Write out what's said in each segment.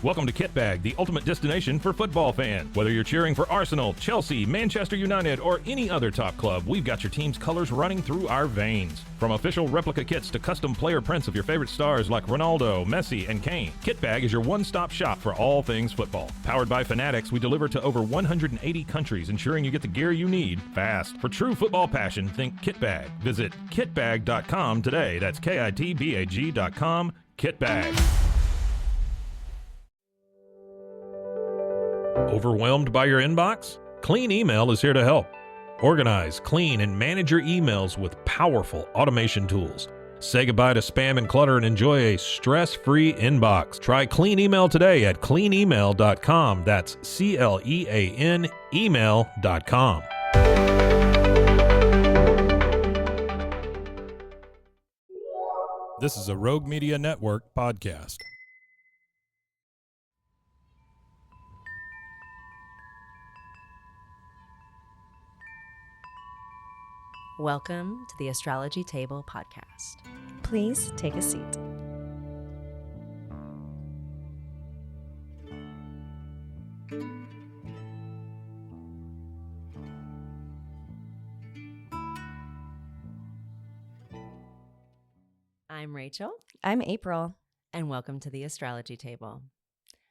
Welcome to Kitbag, the ultimate destination for football fans. Whether you're cheering for Arsenal, Chelsea, Manchester United, or any other top club, we've got your team's colors running through our veins. From official replica kits to custom player prints of your favorite stars like Ronaldo, Messi, and Kane, Kitbag is your one-stop shop for all things football. Powered by Fanatics, we deliver to over 180 countries, ensuring you get the gear you need fast. For true football passion, think Kitbag. Visit kitbag.com today. That's kitbag.com. Kitbag. Overwhelmed by your inbox? Clean Email is here to help. Organize, clean, and manage your emails with powerful automation tools. Say goodbye to spam and clutter and enjoy a stress-free inbox. Try Clean Email today at cleanemail.com. That's CLEAN email.com. This is a Rogue Media Network podcast. Welcome to the Astrology Table podcast. Please take a seat. I'm Rachel. I'm April. And welcome to the Astrology Table.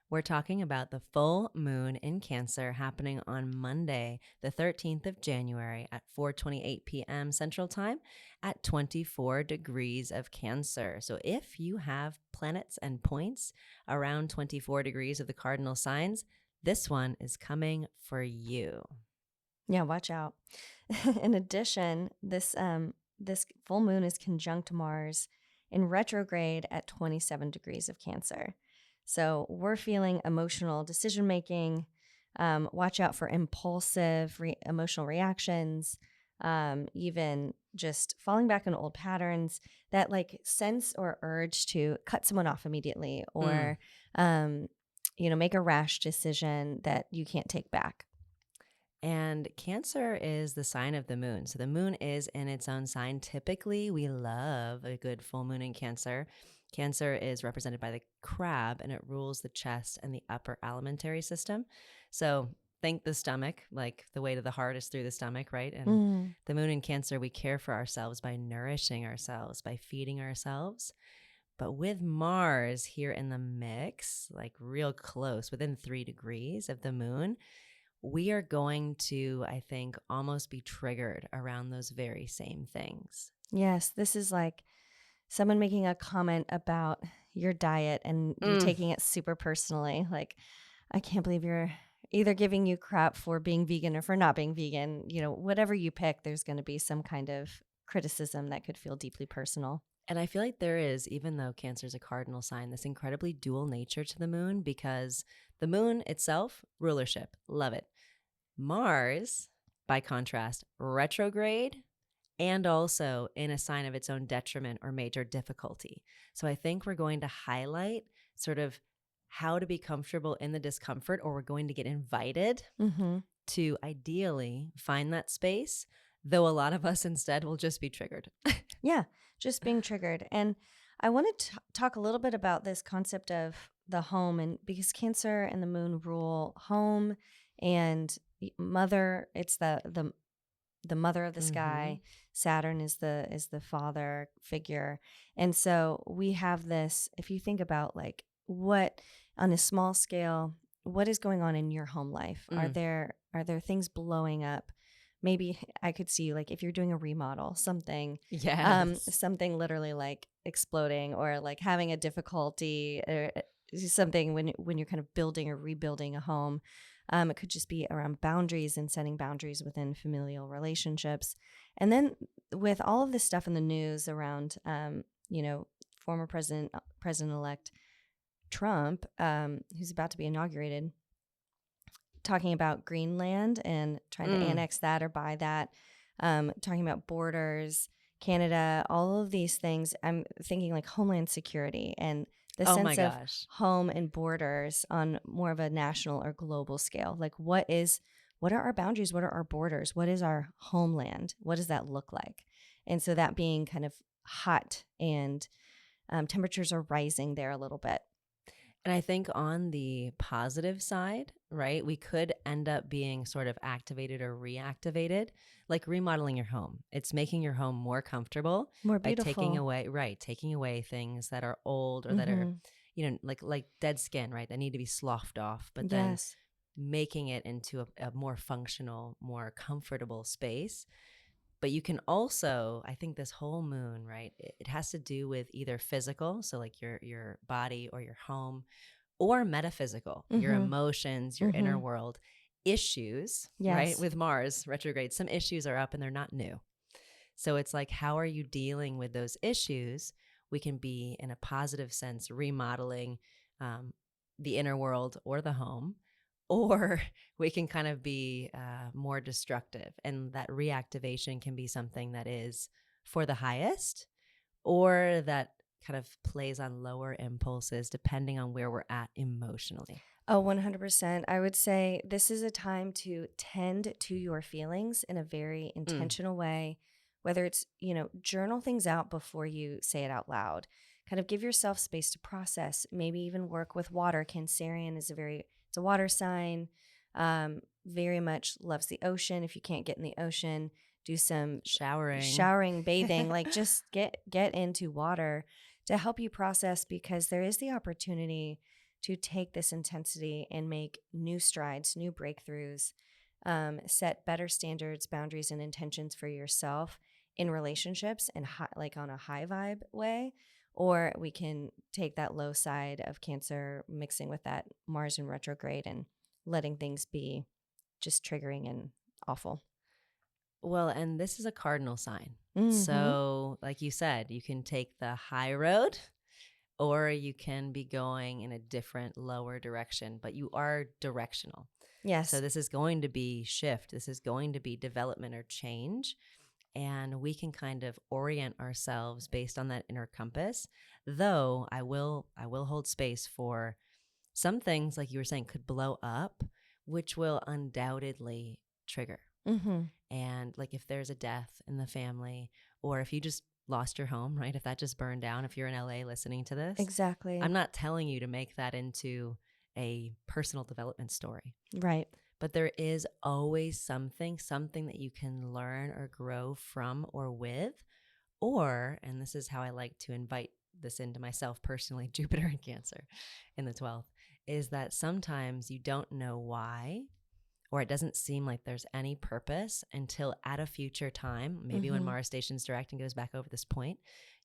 We're talking about the full moon in Cancer happening on Monday, the 13th of January at 4:28 p.m. Central Time at 24 degrees of Cancer. So if you have planets and points around 24 degrees of the cardinal signs, this one is coming for you. Yeah, watch out. In addition, this full moon is conjunct Mars in retrograde at 27 degrees of Cancer. So we're feeling emotional decision-making. Watch out for impulsive emotional reactions, even just falling back on old patterns, that like sense or urge to cut someone off immediately or, make a rash decision that you can't take back. And Cancer is the sign of the moon. So the moon is in its own sign. Typically, we love a good full moon in Cancer. Cancer is represented by the crab, and it rules the chest and the upper alimentary system. So think the stomach, like the way to the heart is through the stomach, right? And the moon in Cancer, we care for ourselves by nourishing ourselves, by feeding ourselves. But with Mars here in the mix, like real close, within 3 degrees of the moon, we are going to, I think, almost be triggered around those very same things. Yes, this is like someone making a comment about your diet and you taking it super personally. Like, I can't believe you're either giving you crap for being vegan or for not being vegan. You know, whatever you pick, there's going to be some kind of criticism that could feel deeply personal. And I feel like there is, even though Cancer is a cardinal sign, this incredibly dual nature to the moon, because the moon itself, rulership, love it. Mars, by contrast, retrograde, and also in a sign of its own detriment or major difficulty. So I think we're going to highlight sort of how to be comfortable in the discomfort, or we're going to get invited to ideally find that space, though a lot of us instead will just be triggered. Yeah, just being triggered. And I want to talk a little bit about this concept of the home, and because Cancer and the moon rule home and mother. It's the mother of the sky. Saturn is the father figure. And so we have this, if you think about like what on a small scale, what is going on in your home life? Are there things blowing up? Maybe I could see like if you're doing a remodel, something literally like exploding, or like having a difficulty or something when you're kind of building or rebuilding a home. It could just be around boundaries and setting boundaries within familial relationships. And then with all of this stuff in the news around, former President-elect Trump, who's about to be inaugurated, talking about Greenland and trying to annex that or buy that, talking about borders, Canada, all of these things. I'm thinking like Homeland Security and the sense of home and borders on more of a national or global scale. Like what are our boundaries? What are our borders? What is our homeland? What does that look like? And so that being kind of hot and temperatures are rising there a little bit. And I think on the positive side, right, we could end up being sort of activated or reactivated, like remodeling your home. It's making your home more comfortable More by taking beautiful. away, right, taking away things that are old or that are, Mm-hmm. like dead skin, right, that need to be sloughed off, but then Yes. making it into a more functional, more comfortable space. But you can also, I think this whole moon, right, it has to do with either physical, so like your body or your home, or metaphysical, your Mm-hmm. emotions, your Mm-hmm. inner world issues, right? Yes. With Mars retrograde, some issues are up and they're not new. So it's like, how are you dealing with those issues? We can be, in a positive sense, remodeling um, the inner world or the home, or we can kind of be more destructive. And that reactivation can be something that is for the highest, or that kind of plays on lower impulses depending on where we're at emotionally. Oh, 100%. I would say this is a time to tend to your feelings in a very Mm. intentional way, whether it's, journal things out before you say it out loud. Kind of give yourself space to process, maybe even work with water. Cancerian is it's a water sign, very much loves the ocean. If you can't get in the ocean, do some showering, bathing, like just get into water to help you process, because there is the opportunity to take this intensity and make new strides, new breakthroughs, set better standards, boundaries, and intentions for yourself in relationships and like on a high vibe way. Or we can take that low side of Cancer, mixing with that Mars in retrograde and letting things be just triggering and awful. Well, and this is a cardinal sign. Mm-hmm. So, like you said, you can take the high road or you can be going in a different, lower direction, but you are directional. So, Yes. this is going to be shift. This is going to be development or change. And we can kind of orient ourselves based on that inner compass. Though I will hold space for some things, like you were saying, could blow up, which will undoubtedly trigger. Mm-hmm. And like if there's a death in the family, or if you just lost your home, right? If that just burned down, if you're in LA listening to this, Exactly. I'm not telling you to make that into a personal development story. Right. But there is always something that you can learn or grow from or with. Or, and this is how I like to invite this into myself personally, Jupiter and Cancer in the 12th, is that sometimes you don't know why, or it doesn't seem like there's any purpose until at a future time, maybe when Mm-hmm. Mars stations direct and goes back over this point,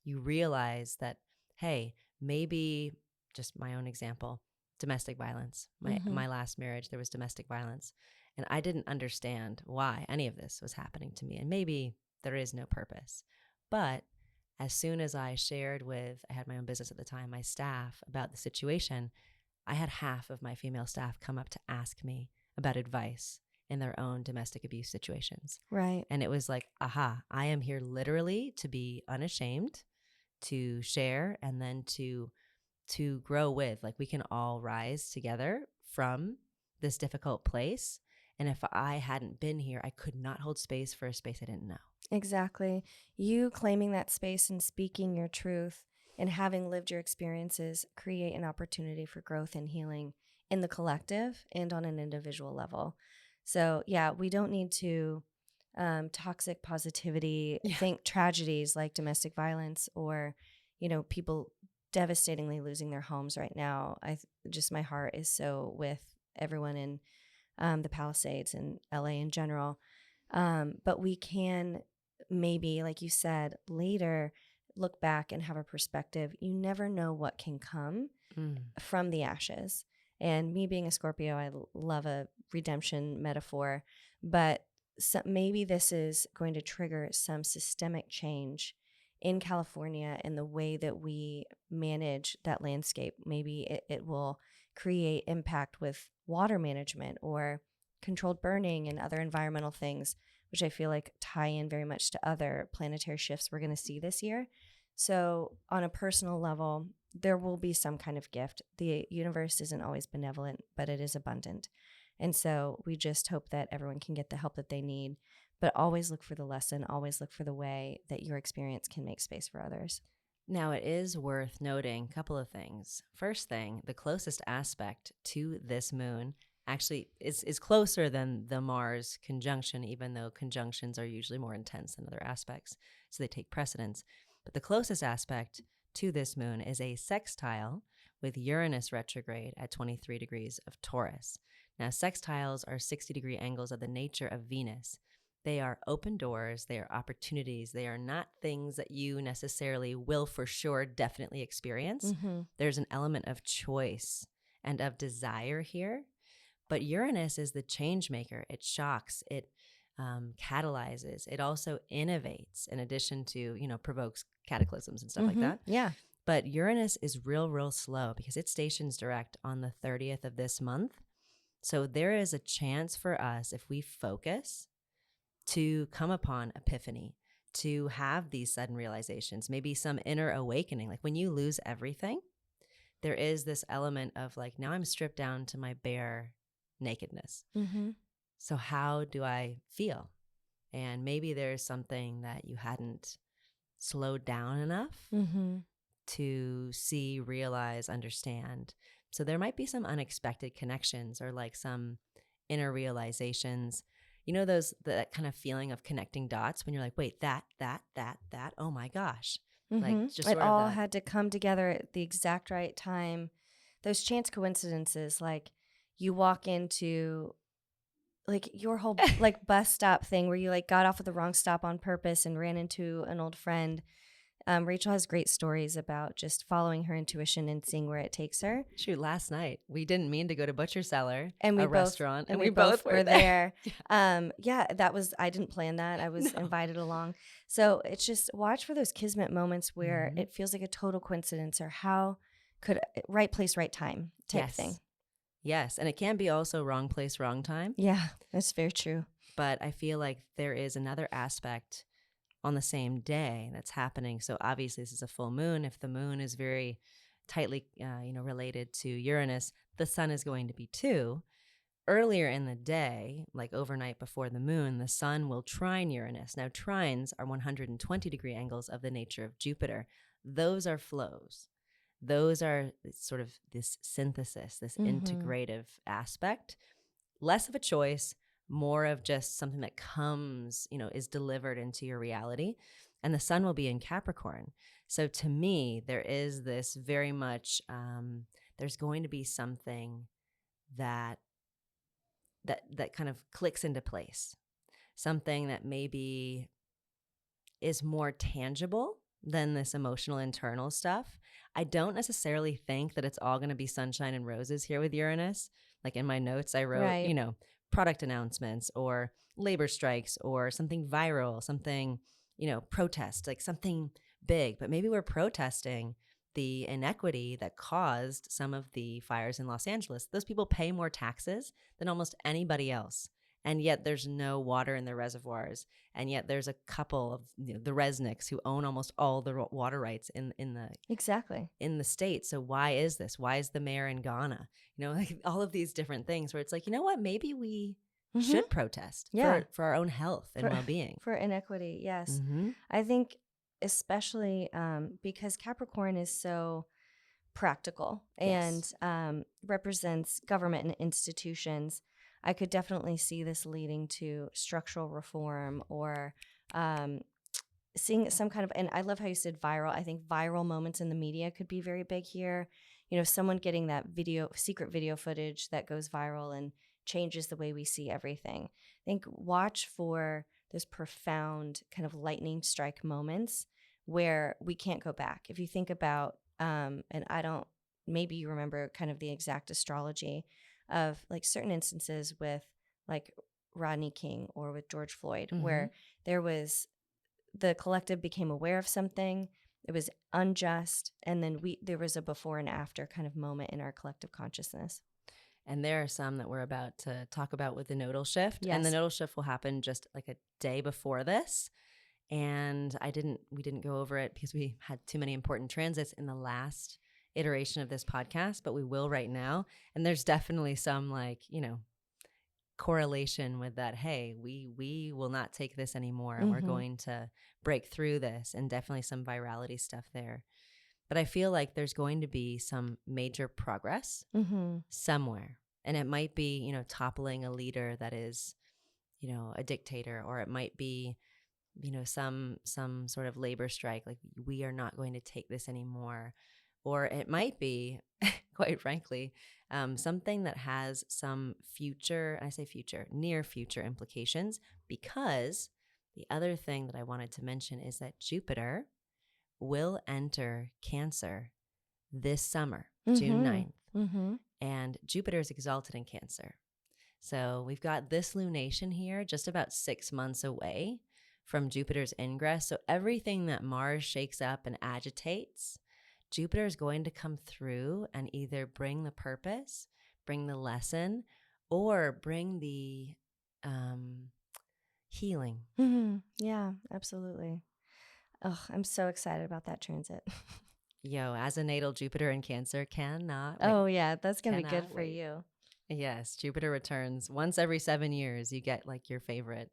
you realize that, hey, maybe, just my own example, domestic violence. Mm-hmm. My last marriage, there was domestic violence. And I didn't understand why any of this was happening to me. And maybe there is no purpose. But as soon as I shared with, I had my own business at the time, my staff about the situation, I had half of my female staff come up to ask me about advice in their own domestic abuse situations. Right. And it was like, aha, I am here literally to be unashamed, to share, and then to grow with. Like, we can all rise together from this difficult place. And if I hadn't been here, I could not hold space for a space I didn't know. Exactly. You claiming that space and speaking your truth and having lived your experiences create an opportunity for growth and healing in the collective and on an individual level. So, yeah, we don't need to toxic positivity, Yeah. think tragedies like domestic violence or, people devastatingly losing their homes right now. Just my heart is so with everyone in the Palisades and LA in general. But we can maybe, like you said, later look back and have a perspective. You never know what can come from the ashes. And me being a Scorpio, I love a redemption metaphor, but maybe this is going to trigger some systemic change in California in the way that we manage that landscape. Maybe it will create impact with water management or controlled burning and other environmental things, which I feel like tie in very much to other planetary shifts we're going to see this year. So, on a personal level, there will be some kind of gift. The universe isn't always benevolent, but it is abundant. And so, we just hope that everyone can get the help that they need, but always look for the lesson, always look for the way that your experience can make space for others. Now, it is worth noting a couple of things. First thing, the closest aspect to this moon actually is closer than the Mars conjunction, even though conjunctions are usually more intense than other aspects, so they take precedence. But the closest aspect to this moon is a sextile with Uranus retrograde at 23 degrees of Taurus. Now, sextiles are 60-degree angles of the nature of Venus. They are open doors, they are opportunities, they are not things that you necessarily will for sure definitely experience. Mm-hmm. There's an element of choice and of desire here. But Uranus is the change maker. It shocks, it catalyzes, it also innovates in addition to, provokes cataclysms and stuff like that. Yeah. But Uranus is real slow because it stations direct on the 30th of this month. So there is a chance for us, if we focus, to come upon epiphany, to have these sudden realizations, maybe some inner awakening. Like when you lose everything, there is this element of like, now I'm stripped down to my bare nakedness. Mm-hmm. So how do I feel? And maybe there's something that you hadn't slowed down enough Mm-hmm. to see, realize, understand. So there might be some unexpected connections or like some inner realizations. You know, that kind of feeling of connecting dots when you're like, wait, that, oh my gosh. Like just It sort of all that. had to come together at the exact right time. Those chance coincidences, like you walk into like your whole like bus stop thing where you like got off at the wrong stop on purpose and ran into an old friend. Rachel has great stories about just following her intuition and seeing where it takes her. Shoot, last night we didn't mean to go to Butcher Cellar, And a restaurant, and we both were there. Yeah, that was, I didn't plan that. I was invited along. So it's just watch for those kismet moments where it feels like a total coincidence, or how could right place, right time type thing. Yes, and it can be also wrong place, wrong time. Yeah, that's very true. But I feel like there is another aspect on the same day that's happening. So obviously this is a full moon. If the moon is very tightly, related to Uranus, the sun is going to be too. Earlier in the day, like overnight before the moon, the sun will trine Uranus. Now, trines are 120-degree angles of the nature of Jupiter. Those are flows. Those are sort of this synthesis, this integrative aspect. Less of a choice, more of just something that comes, is delivered into your reality. And the sun will be in Capricorn. So to me, there is this very much, there's going to be something that kind of clicks into place. Something that maybe is more tangible than this emotional internal stuff. I don't necessarily think that it's all going to be sunshine and roses here with Uranus. Like in my notes, I wrote, product announcements or labor strikes or something viral, something, protest, like something big. But maybe we're protesting the inequity that caused some of the fires in Los Angeles. Those people pay more taxes than almost anybody else. And yet there's no water in their reservoirs. And yet there's a couple of the Resnicks who own almost all the water rights in the state. So why is this? Why is the mayor in Ghana? Like all of these different things where it's like, you know what? Maybe we should protest for our own health and well-being. For inequity, yes. I think especially because Capricorn is so practical and represents government and institutions. I could definitely see this leading to structural reform or seeing some kind of, and I love how you said viral. I think viral moments in the media could be very big here. Someone getting that secret video footage that goes viral and changes the way we see everything. I think watch for those profound kind of lightning strike moments where we can't go back. If you think about, and maybe you remember kind of the exact astrology of like certain instances with like Rodney King or with George Floyd, where there was, the collective became aware of something, it was unjust, and then there was a before and after kind of moment in our collective consciousness. And there are some that we're about to talk about with the nodal shift. Yes. And the nodal shift will happen just like a day before this. And we didn't go over it because we had too many important transits in the last iteration of this podcast, but we will right now. And there's definitely some like, correlation with that. Hey, we will not take this anymore, and we're going to break through this, and definitely some virality stuff there. But I feel like there's going to be some major progress somewhere, and it might be, you know, toppling a leader that is, you know, a dictator, or it might be, you know, some sort of labor strike, like we are not going to take this anymore. Or it might be, quite frankly, something that has some future, I say future, near future implications, because the other thing that I wanted to mention is that Jupiter will enter Cancer this summer, June 9th. And Jupiter is exalted in Cancer. So we've got this lunation here just about 6 months away from Jupiter's ingress. So everything that Mars shakes up and agitates, Jupiter is going to come through and either bring the purpose, bring the lesson, or bring the healing. Yeah, absolutely. Oh, I'm so excited about that transit. Yo, as a natal Jupiter in Cancer, cannot wait. Oh, yeah, that's going to be good Cannot for wait. you. Yes, Jupiter returns once every 7 years. You get like your favorite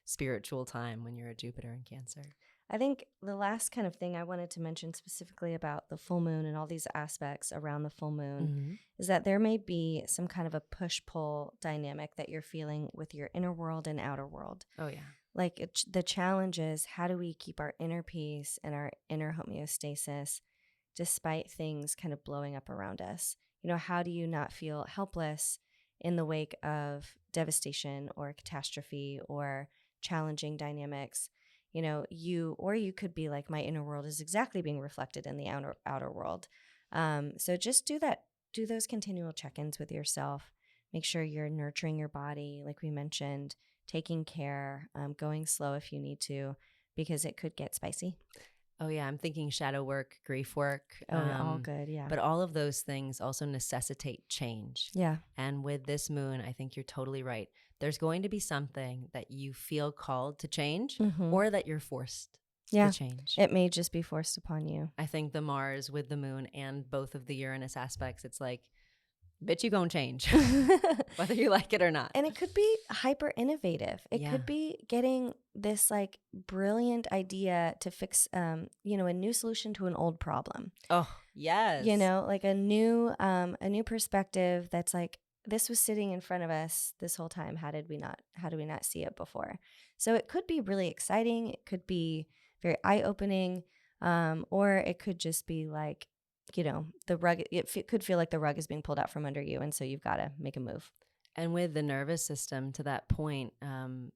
spiritual time when you're a Jupiter in Cancer. I think the last kind of thing I wanted to mention specifically about the full moon and all these aspects around the full moon is that there may be some kind of a push-pull dynamic that you're feeling with your inner world and outer world. Oh, yeah. Like the challenge is, how do we keep our inner peace and our inner homeostasis despite things kind of blowing up around us? You know, how do you not feel helpless in the wake of devastation or catastrophe or challenging dynamics? You know, you could be like, my inner world is exactly being reflected in the outer world. So just do those continual check-ins with yourself. Make sure you're nurturing your body, like we mentioned, taking care, going slow if you need to, because it could get spicy. Oh, yeah. I'm thinking shadow work, grief work. All good, yeah. But all of those things also necessitate change. Yeah. And with this moon, I think you're totally right. There's going to be something that you feel called to change or that you're forced to change. It may just be forced upon you. I think the Mars with the moon and both of the Uranus aspects, it's like, bitch, you gonna change, whether you like it or not. And it could be hyper innovative. It could be getting this like brilliant idea to fix, you know, a new solution to an old problem. Oh, yes. You know, like a new perspective that's like, this was sitting in front of us this whole time. How did we not see it before? So it could be really exciting. It could be very eye-opening, or it could just be like, you know, the rug, it could feel like the rug is being pulled out from under you. And so you've got to make a move. And with the nervous system, to that point,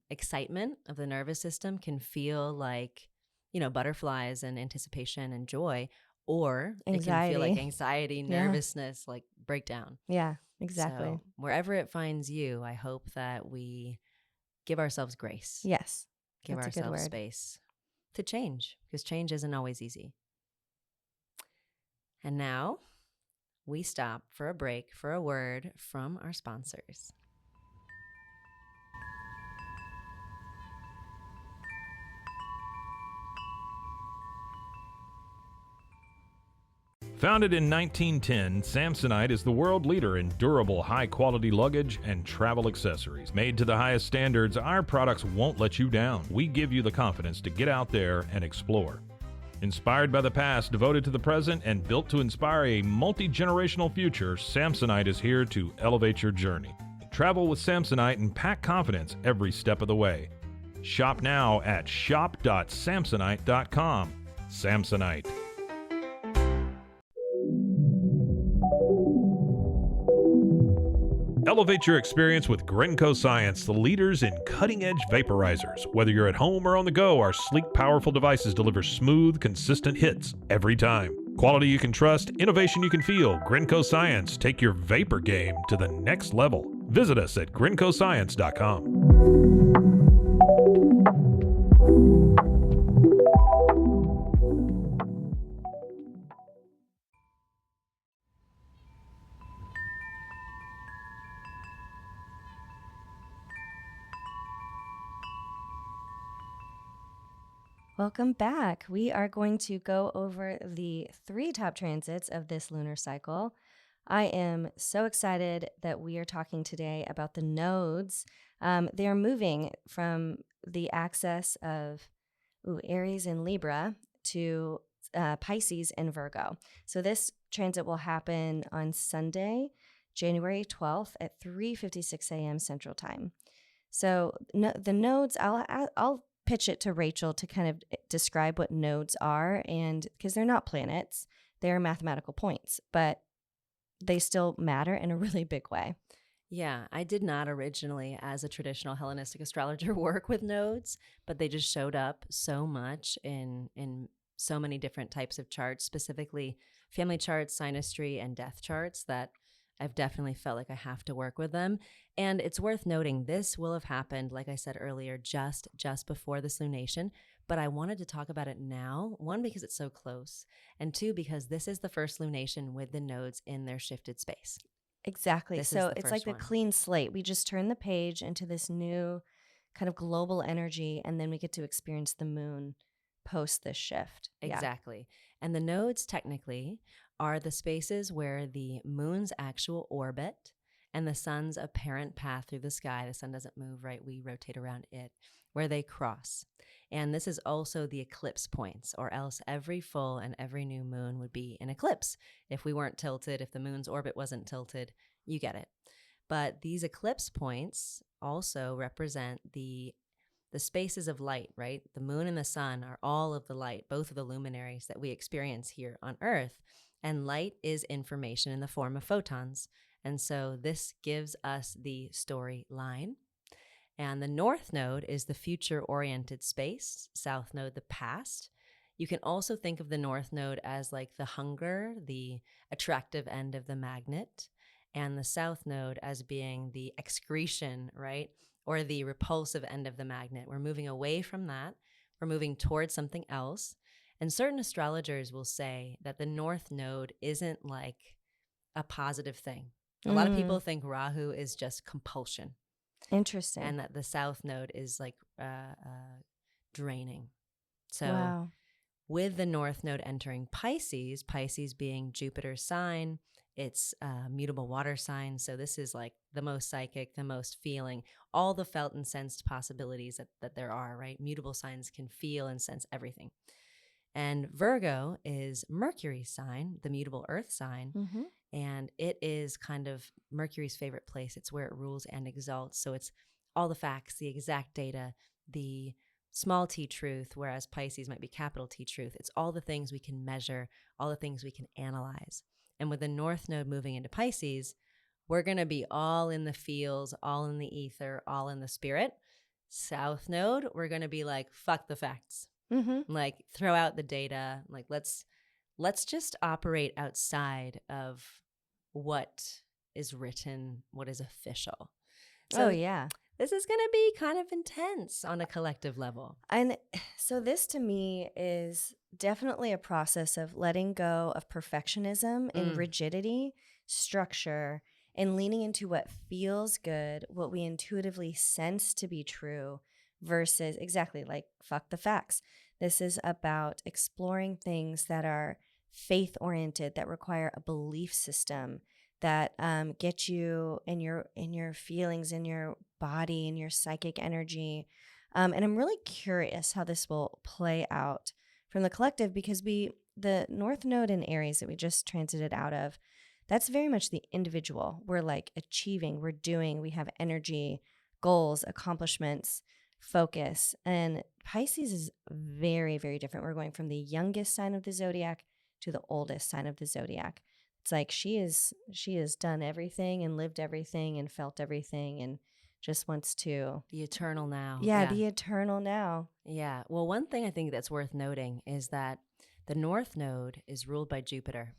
excitement of the nervous system can feel like, you know, butterflies and anticipation and joy, or Anxiety. It can feel like anxiety, nervousness, like breakdown. Yeah, exactly. So wherever it finds you, I hope that we give ourselves grace. Yes. Give that's a good ourselves word. space to change, because change isn't always easy. And now we stop for a break for a word from our sponsors. Founded in 1910, Samsonite is the world leader in durable, high-quality luggage and travel accessories. Made to the highest standards, our products won't let you down. We give you the confidence to get out there and explore. Inspired by the past, devoted to the present, and built to inspire a multi-generational future, Samsonite is here to elevate your journey. Travel with Samsonite and pack confidence every step of the way. Shop now at shop.samsonite.com. Samsonite. Elevate your experience with Grenco Science, the leaders in cutting-edge vaporizers. Whether you're at home or on the go, our sleek, powerful devices deliver smooth, consistent hits every time. Quality you can trust, innovation you can feel. Grenco Science, take your vapor game to the next level. Visit us at grencoscience.com. Welcome back. We are going to go over the 3 top transits of this lunar cycle. I am so excited that we are talking today about the nodes. They are moving from the axis of Aries and Libra to Pisces and Virgo. So this transit will happen on Sunday, January 12th at 3:56 a.m. Central Time. So the nodes, I'll pitch it to Rachel to kind of describe what nodes are, and because they're not planets, they're mathematical points, but they still matter in a really big way. Yeah, I did not originally, as a traditional Hellenistic astrologer, work with nodes, but they just showed up so much in so many different types of charts, specifically family charts, synastry, and death charts, that I've definitely felt like I have to work with them. And it's worth noting this will have happened, like I said earlier, just before this lunation. But I wanted to talk about it now, one, because it's so close, and two, because this is the first lunation with the nodes in their shifted space. Exactly. This is So the it's like first the one. clean slate. We just turn the page into this new kind of global energy, and then we get to experience the moon post this shift. Exactly. And the nodes technically are the spaces where the moon's actual orbit and the sun's apparent path through the sky, the sun doesn't move, right? We rotate around it, where they cross. And this is also the eclipse points, or else every full and every new moon would be an eclipse. If we weren't tilted, if the moon's orbit wasn't tilted, you get it. But these eclipse points also represent the spaces of light, right? The moon and the sun are all of the light, both of the luminaries that we experience here on Earth. And light is information in the form of photons. And so this gives us the storyline. And the north node is the future-oriented space, south node, the past. You can also think of the north node as like the hunger, the attractive end of the magnet, and the south node as being the excretion, right? Or the repulsive end of the magnet. We're moving away from that. We're moving towards something else. And certain astrologers will say that the north node isn't like a positive thing. A lot of people think Rahu is just compulsion. Interesting. And that the south node is like draining. So wow. with the north node entering Pisces, Pisces being Jupiter's sign, it's a mutable water sign. So this is like the most psychic, the most feeling, all the felt and sensed possibilities that there are, right? Mutable signs can feel and sense everything. And Virgo is Mercury's sign, the mutable earth sign. Mm-hmm. And it is kind of Mercury's favorite place. It's where it rules and exalts. So it's all the facts, the exact data, the small t truth, whereas Pisces might be capital T truth. It's all the things we can measure, all the things we can analyze. And with the north node moving into Pisces, we're going to be all in the feels, all in the ether, all in the spirit. South node, we're going to be like, fuck the facts. Mm-hmm. Like, throw out the data. Like, let's just operate outside of what is written, what is official. So Oh, yeah. this is going to be kind of intense on a collective level. And so this to me is definitely a process of letting go of perfectionism and rigidity, structure, and leaning into what feels good, what we intuitively sense to be true versus exactly like fuck the facts. This is about exploring things that are faith oriented, that require a belief system, that get you in your feelings, in your body, in your psychic energy. And I'm really curious how this will play out from the collective, because the North Node in Aries that we just transited out of, that's very much the individual. We're like achieving, we're doing, we have energy, goals, accomplishments, focus. And Pisces is very, very different. We're going from the youngest sign of the zodiac to the oldest sign of the zodiac. It's like she has done everything and lived everything and felt everything and just wants to The eternal now. the eternal now. Yeah. Well, one thing I think that's worth noting is that the North Node is ruled by Jupiter.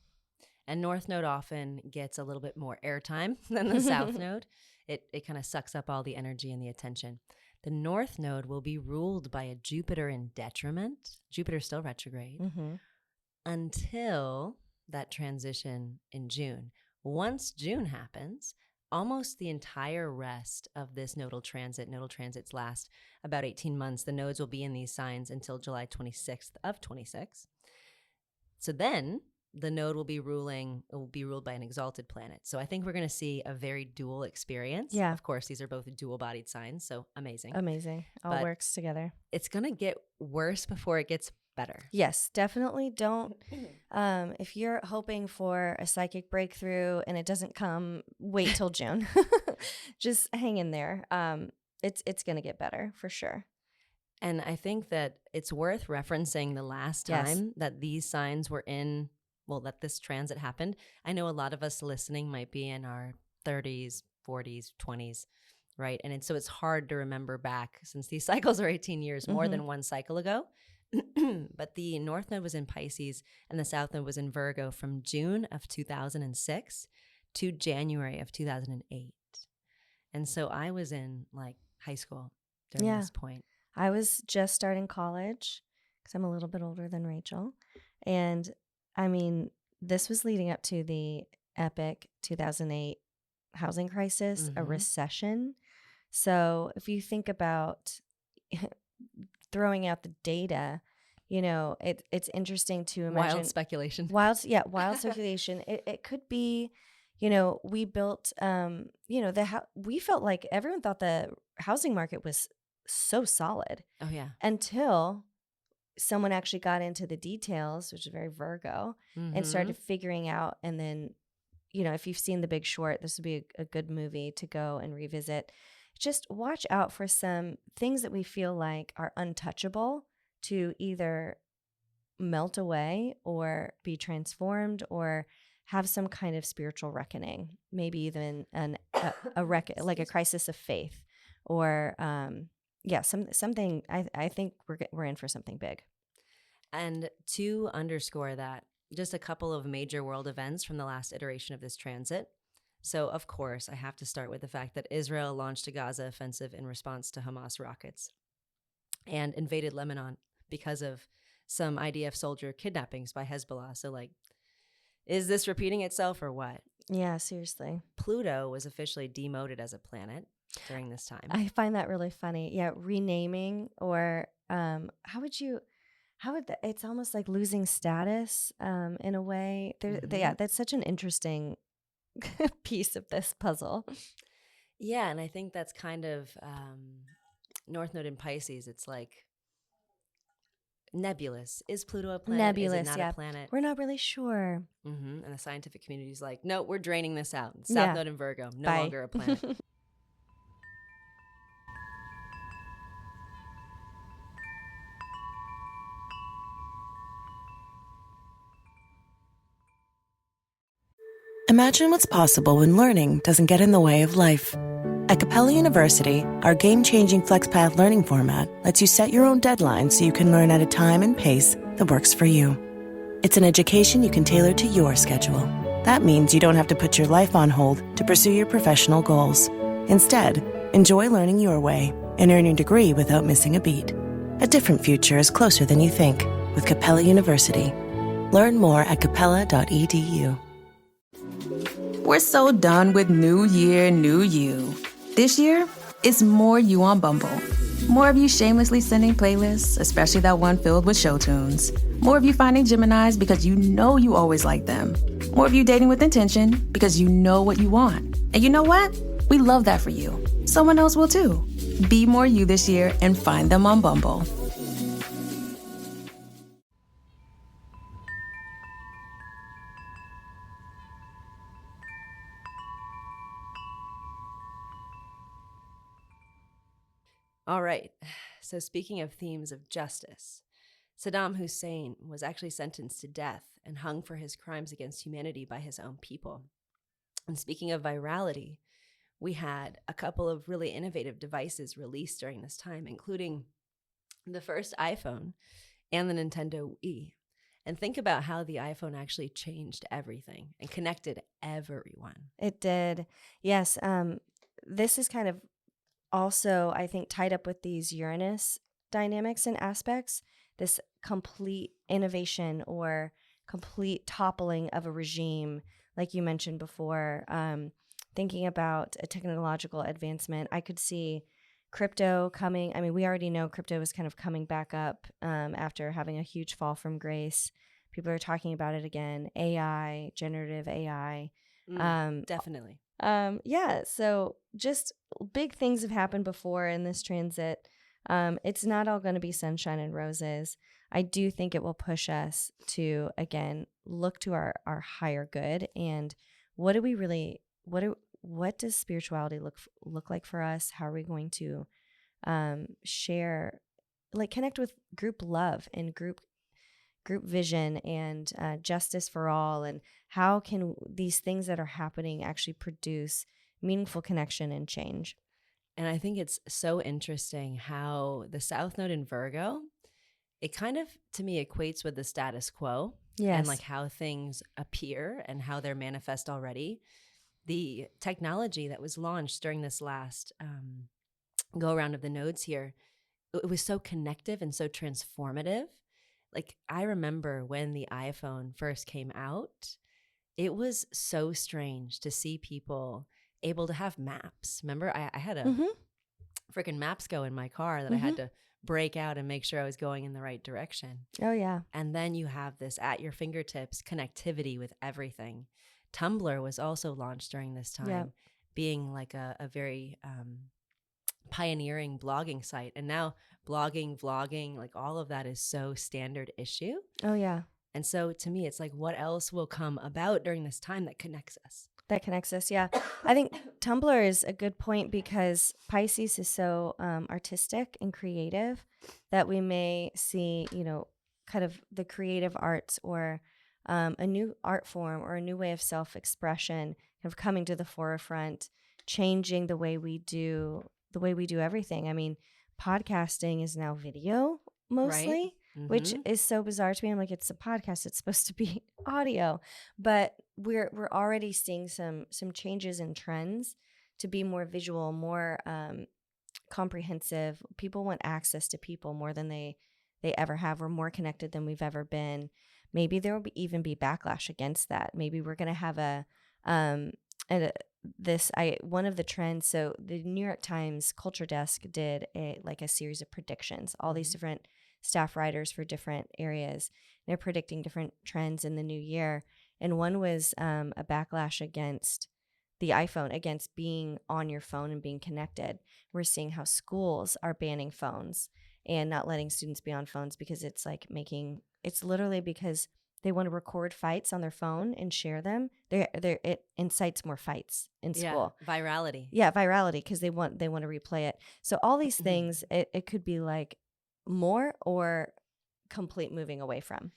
And North Node often gets a little bit more airtime than the South Node. It kind of sucks up all the energy and the attention. The North Node will be ruled by a Jupiter in detriment. Jupiter's still retrograde until that transition in June. Once June happens, almost the entire rest of this nodal transits last about 18 months. The nodes will be in these signs until July 26th of 26. So then the node will be ruled by an exalted planet. So I think we're going to see a very dual experience. Yeah. Of course, these are both dual-bodied signs, so amazing. Amazing. All But works together. it's going to get worse before it gets better. Yes, definitely don't. If you're hoping for a psychic breakthrough and it doesn't come, wait till June. Just hang in there. It's going to get better for sure. And I think that it's worth referencing the last time that these signs were in, well, that this transit happened. I know a lot of us listening might be in our 30s, 40s, 20s, right? And so it's hard to remember back, since these cycles are 18 years, more than one cycle ago. But the North Node was in Pisces and the South Node was in Virgo from June of 2006 to January of 2008. And so I was in like high school during this point. I was just starting college because I'm a little bit older than Rachel. And I mean, this was leading up to the epic 2008 housing crisis, a recession. So if you think about throwing out the data, you know, it's interesting to imagine. Wild speculation. Wild speculation. It could be, you know, we built, you know, we felt like everyone thought the housing market was so solid. Oh, yeah. Until someone actually got into the details, which is very Virgo, and started figuring out. And then, you know, if you've seen The Big Short, this would be a good movie to go and revisit. Just watch out for some things that we feel like are untouchable to either melt away or be transformed or have some kind of spiritual reckoning, maybe even like a crisis of faith or something. I think we're in for something big. And to underscore that, just a couple of major world events from the last iteration of this transit. So, of course, I have to start with the fact that Israel launched a Gaza offensive in response to Hamas rockets and invaded Lebanon because of some IDF soldier kidnappings by Hezbollah. So, like, is this repeating itself or what? Yeah, seriously. Pluto was officially demoted as a planet during this time. I find that really funny. Yeah, renaming or it's almost like losing status in a way. That's such an interesting piece of this puzzle. Yeah, and I think that's kind of North Node in Pisces. It's like nebulous. Is Pluto a planet? Nebulous, is it not a planet? We're not really sure. And the scientific community is like, no, we're draining this out. South Node in Virgo, no longer a planet. Imagine what's possible when learning doesn't get in the way of life. At Capella University, our game-changing FlexPath learning format lets you set your own deadlines so you can learn at a time and pace that works for you. It's an education you can tailor to your schedule. That means you don't have to put your life on hold to pursue your professional goals. Instead, enjoy learning your way and earn your degree without missing a beat. A different future is closer than you think with Capella University. Learn more at capella.edu. We're so done with New Year, New You. This year, it's more you on Bumble. More of you shamelessly sending playlists, especially that one filled with show tunes. More of you finding Geminis because you know you always like them. More of you dating with intention because you know what you want. And you know what? We love that for you. Someone else will too. Be more you this year and find them on Bumble. All right. So speaking of themes of justice, Saddam Hussein was actually sentenced to death and hung for his crimes against humanity by his own people. And speaking of virality, we had a couple of really innovative devices released during this time, including the first iPhone and the Nintendo Wii. And think about how the iPhone actually changed everything and connected everyone. It did. Yes. This is kind of also, I think, tied up with these Uranus dynamics and aspects, this complete innovation or complete toppling of a regime, like you mentioned before, thinking about a technological advancement. I could see crypto coming. I mean, we already know crypto is kind of coming back up after having a huge fall from grace. People are talking about it again. AI, generative AI. Definitely. Yeah. So just big things have happened before in this transit. It's not all going to be sunshine and roses. I do think it will push us to, again, look to our higher good and what do we really, what does spirituality look like for us? How are we going to share, like connect with group love and group vision and justice for all, and how can these things that are happening actually produce meaningful connection and change? And I think it's so interesting how the South Node in Virgo, it kind of, to me, equates with the status quo and Yes. like how things appear and how they're manifest already. The technology that was launched during this last go around of the nodes here, it was so connective and so transformative. Like, I remember when the iPhone first came out, it was so strange to see people able to have maps. Remember, I had a Mm-hmm. freaking maps go in my car that I had to break out and make sure I was going in the right direction. Oh, yeah. And then you have this at your fingertips connectivity with everything. Tumblr was also launched during this time, Yeah. being like a very pioneering blogging site. And now blogging, vlogging, like all of that is so standard issue. Oh, yeah. And so to me, it's like, what else will come about during this time that connects us? That connects us. Yeah. I think Tumblr is a good point because Pisces is so artistic and creative that we may see, kind of the creative arts or a new art form or a new way of self-expression kind of coming to the forefront, changing the way we do everything. I mean, podcasting is now video mostly, Right? which Mhm. is so bizarre to me. I'm like, it's a podcast, it's supposed to be audio, but we're already seeing some changes in trends to be more visual, more comprehensive. People want access to people more than they ever have. We're more connected than we've ever been. Maybe there will even be backlash against that. Maybe we're going to have one of the trends. So the New York Times Culture Desk did a series of predictions. All these different staff writers for different areas. They're predicting different trends in the new year, and one was a backlash against the iPhone, against being on your phone and being connected. We're seeing how schools are banning phones and not letting students be on phones because it's literally because they want to record fights on their phone and share them. It incites more fights in school. Virality. Yeah, virality, because they want to replay it. So all these things, it could be like more or complete moving away from.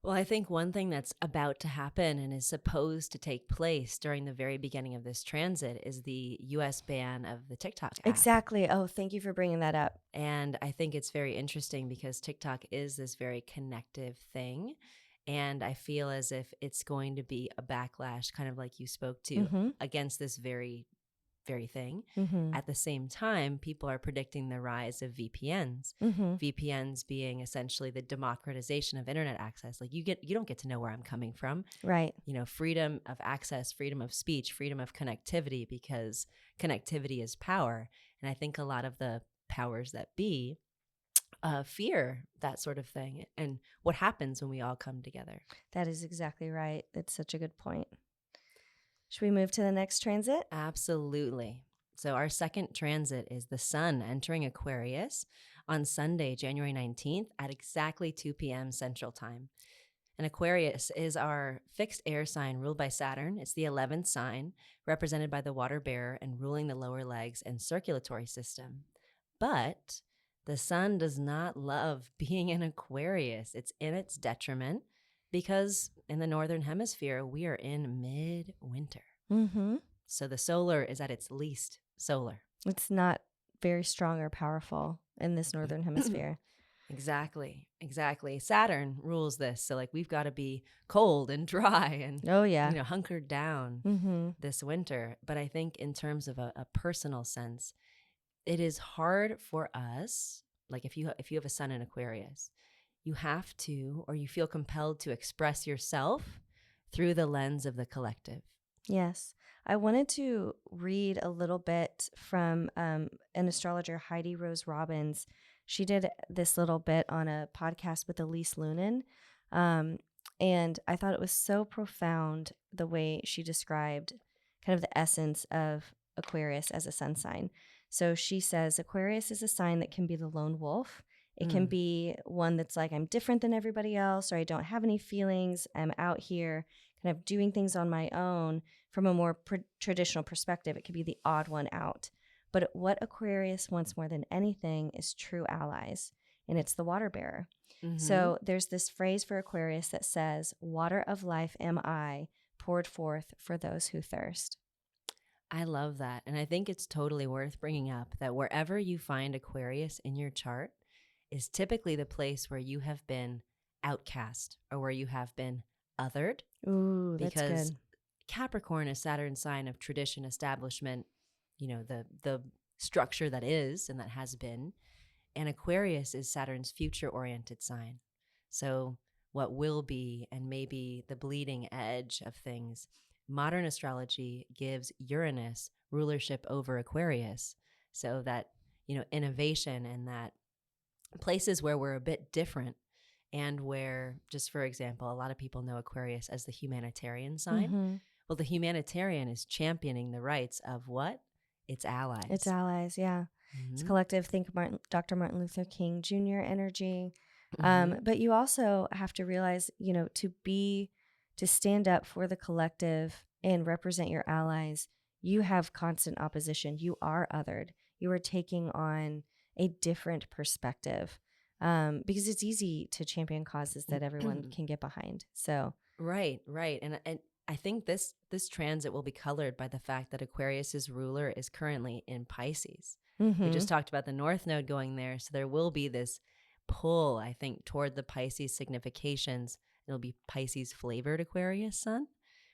Well, I think one thing that's about to happen and is supposed to take place during the very beginning of this transit is the US ban of the TikTok app. Exactly. Oh, thank you for bringing that up. And I think it's very interesting because TikTok is this very connective thing. And I feel as if it's going to be a backlash, kind of like you spoke to, against this very, very thing. At the same time, people are predicting the rise of VPNs. VPNs being essentially the democratization of internet access. Like you don't get to know where I'm coming from. Right. Freedom of access, freedom of speech, freedom of connectivity, because connectivity is power. And I think a lot of the powers that be fear that sort of thing. And what happens when we all come together? That is exactly right. That's such a good point. Should we move to the next transit? Absolutely. So our second transit is the sun entering Aquarius on Sunday, January 19th at exactly 2 p.m. Central Time. And Aquarius is our fixed air sign ruled by Saturn. It's the 11th sign, represented by the water bearer and ruling the lower legs and circulatory system. But the sun does not love being in Aquarius. It's in its detriment because in the Northern Hemisphere, we are in midwinter. So the solar is at its least solar. It's not very strong or powerful in this Northern Hemisphere. Exactly. Saturn rules this. So like we've got to be cold and dry and hunkered down this winter. But I think in terms of a personal sense, it is hard for us. Like if you have a sun in Aquarius, you have to, or you feel compelled to express yourself through the lens of the collective. Yes. I wanted to read a little bit from an astrologer, Heidi Rose Robbins. She did this little bit on a podcast with Elise Lunan. And I thought it was so profound the way she described kind of the essence of Aquarius as a sun sign. So she says Aquarius is a sign that can be the lone wolf. It can be one that's like, I'm different than everybody else, or I don't have any feelings. I'm out here kind of doing things on my own from a more traditional perspective. It could be the odd one out. But what Aquarius wants more than anything is true allies, and it's the water bearer. So there's this phrase for Aquarius that says, water of life am I, poured forth for those who thirst. I love that. And I think it's totally worth bringing up that wherever you find Aquarius in your chart is typically the place where you have been outcast or where you have been othered. Ooh, that's Because good. Capricorn is Saturn's sign of tradition, establishment, the structure that is and that has been. And Aquarius is Saturn's future-oriented sign. So what will be and maybe the bleeding edge of things. Modern astrology gives Uranus rulership over Aquarius, so that, innovation and that places where we're a bit different, and where, just for example, a lot of people know Aquarius as the humanitarian sign. Well, the humanitarian is championing the rights of what? Its allies. It's allies, yeah. It's collective. Think Dr. Martin Luther King Jr. energy. But you also have to realize, to stand up for the collective and represent your allies, you have constant opposition. You are othered. You are taking on a different perspective, because it's easy to champion causes that everyone can get behind. So right. And I think this transit will be colored by the fact that Aquarius's ruler is currently in Pisces. We just talked about the North Node going there, so there will be this pull, I think, toward the Pisces significations. It'll be Pisces flavored Aquarius sun.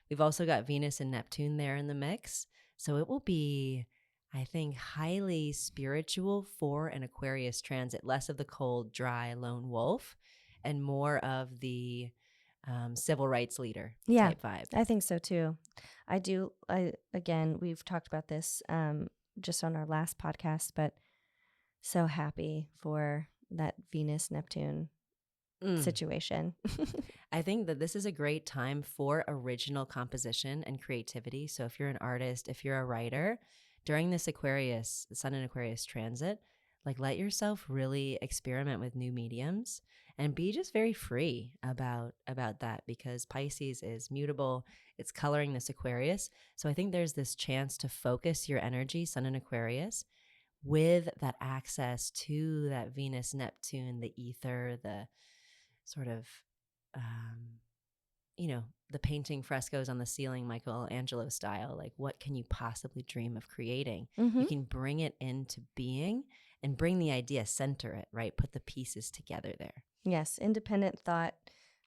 We've also got Venus and Neptune there in the mix, so it will be, I think, highly spiritual for an Aquarius transit. Less of the cold, dry lone wolf, and more of the civil rights leader type vibe. I think so too. Again, we've talked about this just on our last podcast, but so happy for that Venus Neptune situation. I think that this is a great time for original composition and creativity. So if you're an artist, if you're a writer, during this Aquarius, Sun in Aquarius transit, like, let yourself really experiment with new mediums and be just very free about that, because Pisces is mutable. It's coloring this Aquarius. So I think there's this chance to focus your energy, Sun in Aquarius, with that access to that Venus, Neptune, the ether, the sort of, the painting frescoes on the ceiling, Michelangelo style. Like, what can you possibly dream of creating? You can bring it into being and bring the idea, center it, right? Put the pieces together there. Yes, independent thought,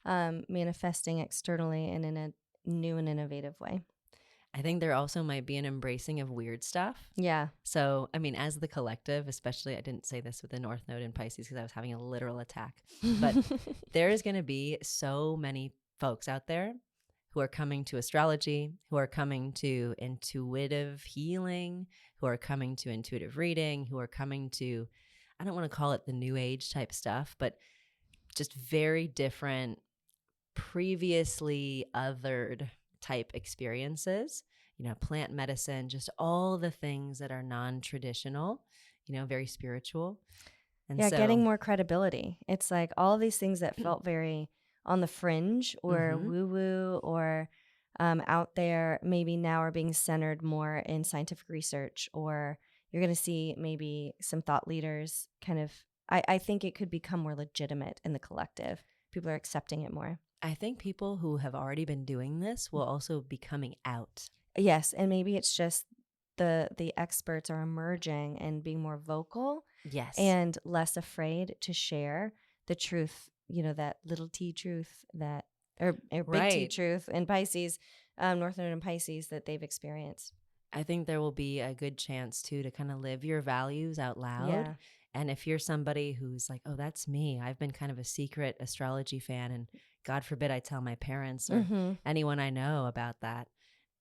manifesting externally and in a new and innovative way. I think there also might be an embracing of weird stuff. Yeah. So, I mean, as the collective, especially, I didn't say this with the North Node in Pisces because I was having a literal attack, but there is going to be so many folks out there who are coming to astrology, who are coming to intuitive healing, who are coming to intuitive reading, who are coming to, I don't want to call it the new age type stuff, but just very different, previously othered type experiences, plant medicine, just all the things that are non-traditional, very spiritual. And yeah, so, getting more credibility. It's like all these things that felt very on the fringe or woo-woo or out there, maybe now are being centered more in scientific research, or you're going to see maybe some thought leaders kind of, I think it could become more legitimate in the collective. People are accepting it more. I think people who have already been doing this will also be coming out. Yes, and maybe it's just the experts are emerging and being more vocal. Yes. And less afraid to share the truth, that little T truth or big T truth in Pisces, North Node and Pisces that they've experienced. I think there will be a good chance too to kind of live your values out loud. Yeah. And if you're somebody who's like, oh, that's me, I've been kind of a secret astrology fan, and God forbid I tell my parents or anyone I know about that,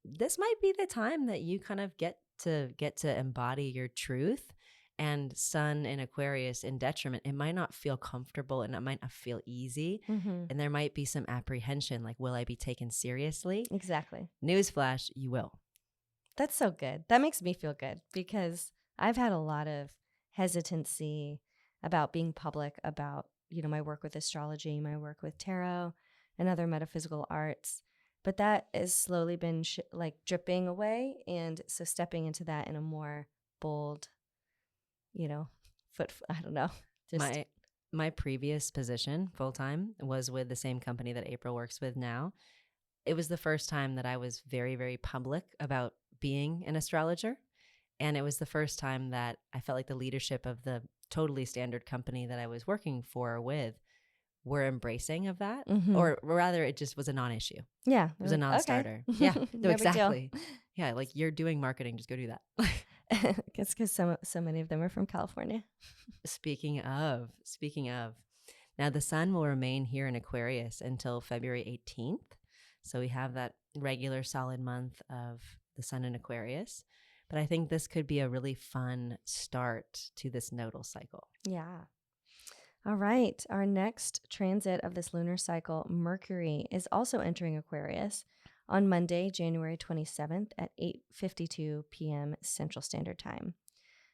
this might be the time that you kind of get to embody your truth And Sun in Aquarius in detriment, it might not feel comfortable and it might not feel easy. Mm-hmm. And there might be some apprehension, like, will I be taken seriously? Exactly. Newsflash, you will. That's so good. That makes me feel good because I've had a lot of hesitancy about being public about, my work with astrology, my work with tarot and other metaphysical arts. But that has slowly been dripping away. And so stepping into that in a more bold, I don't know. Just My previous position full time was with the same company that April works with now. It was the first time that I was very, very public about being an astrologer. And it was the first time that I felt like the leadership of the totally standard company that I was working for with were embracing of that. Mhm. Or rather, it just was a non-issue. Yeah. It was a non-starter. Okay. Yeah, No no, big deal. exactly. Yeah, like you're doing marketing, just go do that. It's because so many of them are from California. Speaking of, now the sun will remain here in Aquarius until February 18th. So we have that regular solid month of the sun in Aquarius. But I think this could be a really fun start to this nodal cycle. Yeah. All right. Our next transit of this lunar cycle, Mercury, is also entering Aquarius on Monday, January 27th at 8:52 p.m. Central Standard Time.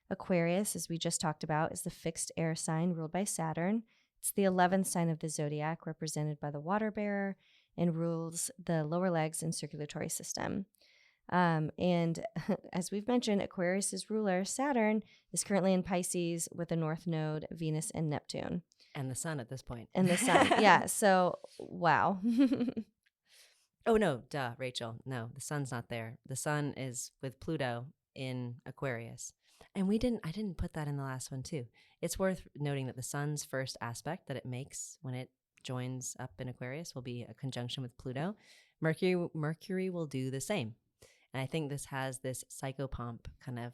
Aquarius, as we just talked about, is the fixed air sign ruled by Saturn. It's the 11th sign of the zodiac, represented by the water bearer, and rules the lower legs and circulatory system. And as we've mentioned, Aquarius's ruler, Saturn, is currently in Pisces with a north node, Venus and Neptune. And the sun at this point. And the sun. Yeah. So, wow. Oh, no, duh, Rachel. No, the sun's not there. The sun is with Pluto in Aquarius. And I didn't put that in the last one too. It's worth noting that the sun's first aspect that it makes when it joins up in Aquarius will be a conjunction with Pluto. Mercury will do the same. And I think this has this psychopomp kind of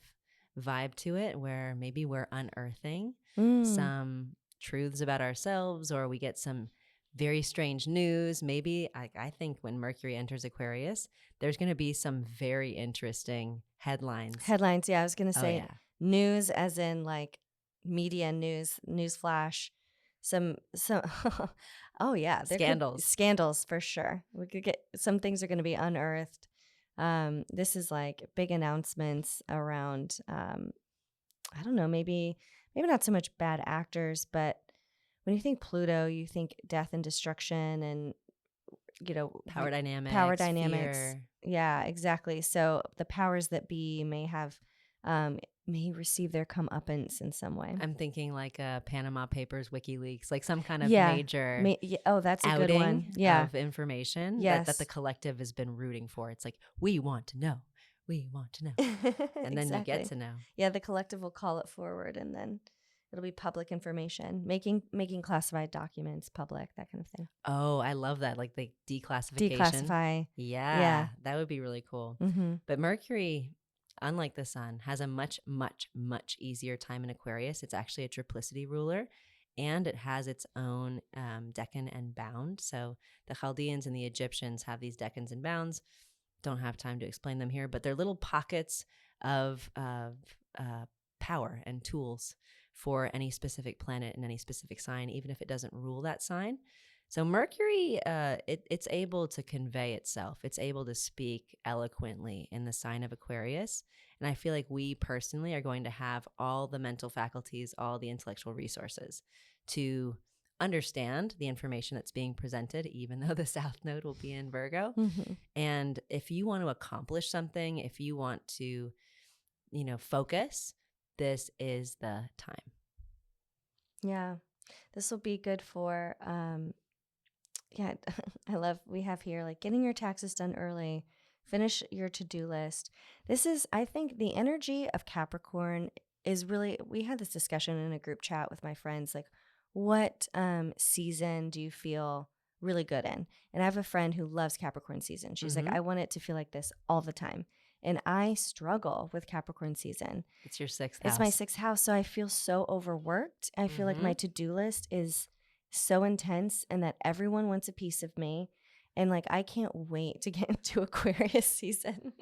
vibe to it where maybe we're unearthing some truths about ourselves, or we get some very strange news. Maybe I think when Mercury enters Aquarius, there's going to be some very interesting headlines. Headlines. Yeah. I was going to say yeah. News as in like media news flash. Some oh yeah. Scandals for sure. We could get some things are going to be unearthed. This is like big announcements around, I don't know, maybe not so much bad actors, but when you think Pluto, you think death and destruction and, power dynamics. Fear. Yeah, exactly. So the powers that be may receive their comeuppance in some way. I'm thinking like Panama Papers, WikiLeaks, like some kind of major that's a outing good one. Yeah. of information that the collective has been rooting for. It's like, we want to know. We want to know. And then you get to know. Yeah, the collective will call it forward and then it'll be public information, making classified documents public, that kind of thing. Oh, I love that. Like the declassification. Declassify. Yeah. That would be really cool. Mm-hmm. But Mercury, unlike the sun, has a much, much, much easier time in Aquarius. It's actually a triplicity ruler, and it has its own decan and bound. So the Chaldeans and the Egyptians have these decans and bounds. Don't have time to explain them here, but they're little pockets of power and tools for any specific planet and any specific sign, even if it doesn't rule that sign. So Mercury, it's able to convey itself. It's able to speak eloquently in the sign of Aquarius. And I feel like we personally are going to have all the mental faculties, all the intellectual resources to understand the information that's being presented, even though the South Node will be in Virgo. Mm-hmm. And if you want to accomplish something, if you want to, focus, this is the time. Yeah. This will be good for, we have here like getting your taxes done early, finish your to-do list. This is, I think the energy of Capricorn is really, we had this discussion in a group chat with my friends, like what season do you feel really good in? And I have a friend who loves Capricorn season. She's like, I want it to feel like this all the time. And I struggle with Capricorn season. It's your sixth house. It's my sixth house. So I feel so overworked. I feel like my to-do list is so intense and that everyone wants a piece of me. And like, I can't wait to get into Aquarius season.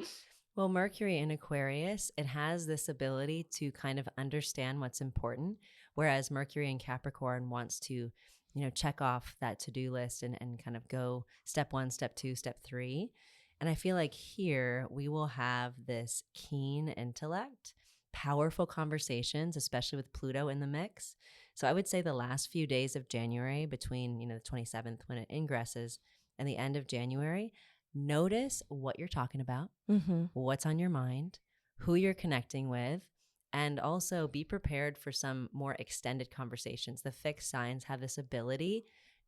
Well, Mercury in Aquarius, it has this ability to kind of understand what's important, whereas Mercury in Capricorn wants to, check off that to-do list and kind of go step 1, step 2, step 3. And I feel like here we will have this keen intellect, powerful conversations, especially with Pluto in the mix. So I would say the last few days of January between, the 27th when it ingresses and the end of January, notice what you're talking about, what's on your mind, who you're connecting with, and also be prepared for some more extended conversations. The fixed signs have this ability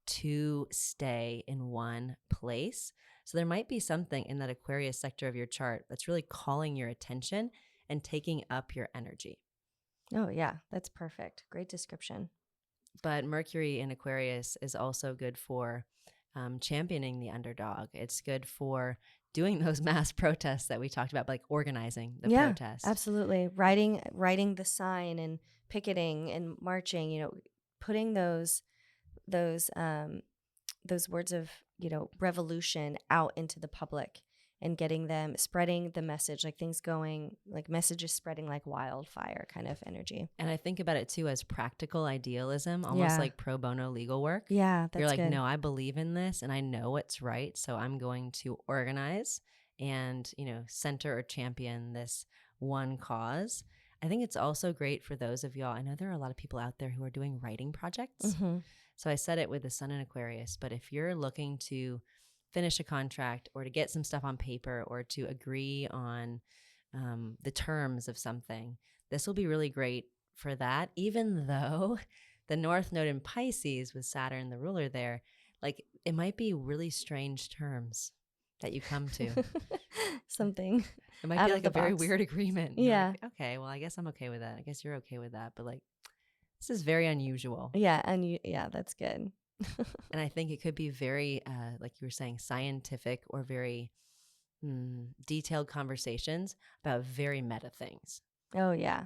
to stay in one place. So there might be something in that Aquarius sector of your chart that's really calling your attention and taking up your energy. Oh, yeah, that's perfect. Great description. But Mercury in Aquarius is also good for championing the underdog. It's good for doing those mass protests that we talked about, like organizing the protest. Absolutely. Writing the sign and picketing and marching, putting those words of, revolution out into the public and getting them, spreading the message, like things going, like messages spreading like wildfire kind of energy. And I think about it too as practical idealism, almost like pro bono legal work. Yeah, that's You're like, good. no, I believe in this and I know what's right. So I'm going to organize and, center or champion this one cause. I think it's also great for those of y'all. I know there are a lot of people out there who are doing writing projects. So I said it with the Sun in Aquarius, but if you're looking to finish a contract or to get some stuff on paper or to agree on the terms of something, this will be really great for that, even though the North Node in Pisces with Saturn, the ruler there, like it might be really strange terms that you come to. Something. It might out be of like the a very box. weird agreement. You're Yeah. like, okay, well, I guess I'm okay with that. I guess you're okay with that. But like, this is very unusual. Yeah. And that's good. And I think it could be very, like you were saying, scientific or very detailed conversations about very meta things. Oh, yeah.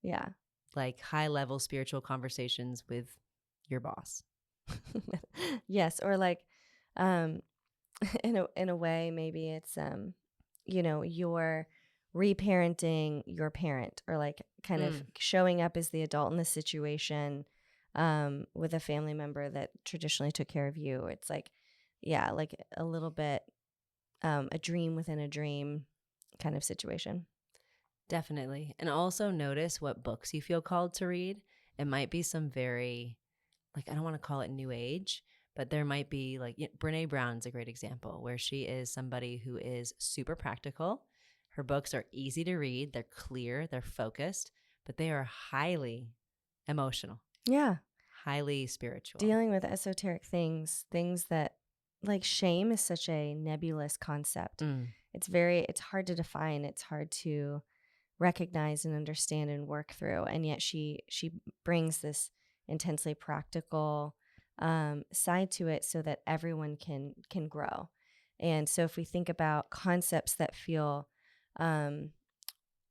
Yeah. Like high level spiritual conversations with your boss. Yes. Or like, in a way, maybe it's, you're reparenting your parent, or like kind of showing up as the adult in the situation, with a family member that traditionally took care of you. It's like, yeah, like a little bit, a dream within a dream kind of situation. Definitely. And also notice what books you feel called to read. It might be some very, like, I don't want to call it new age, but there might be like Brene Brown's a great example where she is somebody who is super practical. Her books are easy to read. They're clear. They're focused, but they are highly emotional. Yeah. Highly spiritual. Dealing with esoteric things that, like, shame is such a nebulous concept. It's hard to define. It's hard to recognize and understand and work through. And yet she brings this intensely practical side to it so that everyone can grow. And so if we think about concepts that feel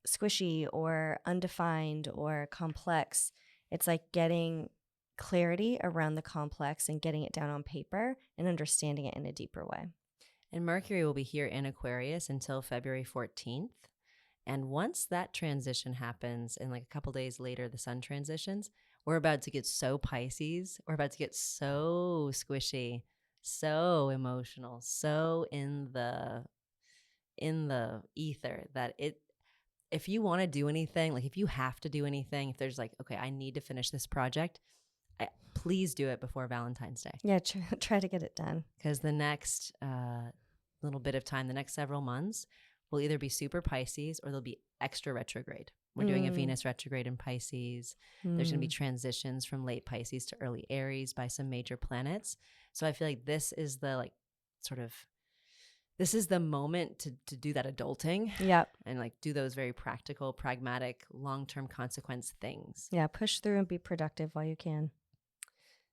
squishy or undefined or complex, it's like getting clarity around the complex and getting it down on paper and understanding it in a deeper way. And Mercury will be here in Aquarius until February 14th. And once that transition happens, and like a couple days later, the sun transitions, we're about to get so Pisces. We're about to get so squishy, so emotional, so in the ether that if you want to do anything, like if you have to do anything, if there's like, okay, I need to finish this project, please do it before Valentine's Day. Yeah, try to get it done. Because the next little bit of time, the next several months, will either be super Pisces or they'll be extra retrograde. We're doing a Venus retrograde in Pisces. There's going to be transitions from late Pisces to early Aries by some major planets. So I feel like this is the this is the moment to do that adulting. Yep. And like do those very practical, pragmatic, long-term consequence things. Yeah, push through and be productive while you can.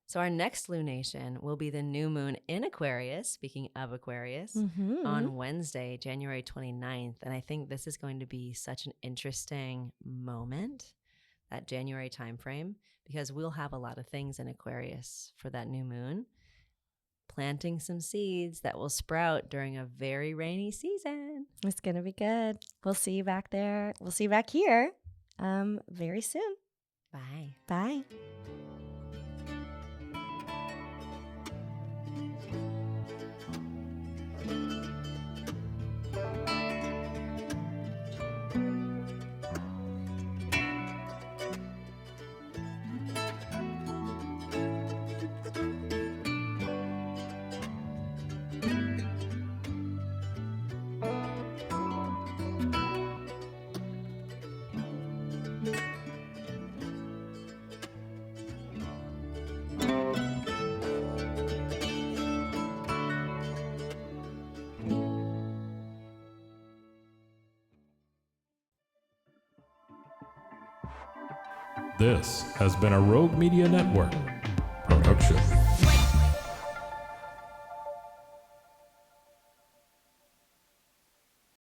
So our next lunation will be the new moon in Aquarius, speaking of Aquarius, on Wednesday, January 29th. And I think this is going to be such an interesting moment, that January timeframe, because we'll have a lot of things in Aquarius for that new moon. planting some seeds that will sprout during a very rainy season. It's going to be good. We'll see you back there. We'll see you back here very soon. Bye. Bye. This has been a Rogue Media Network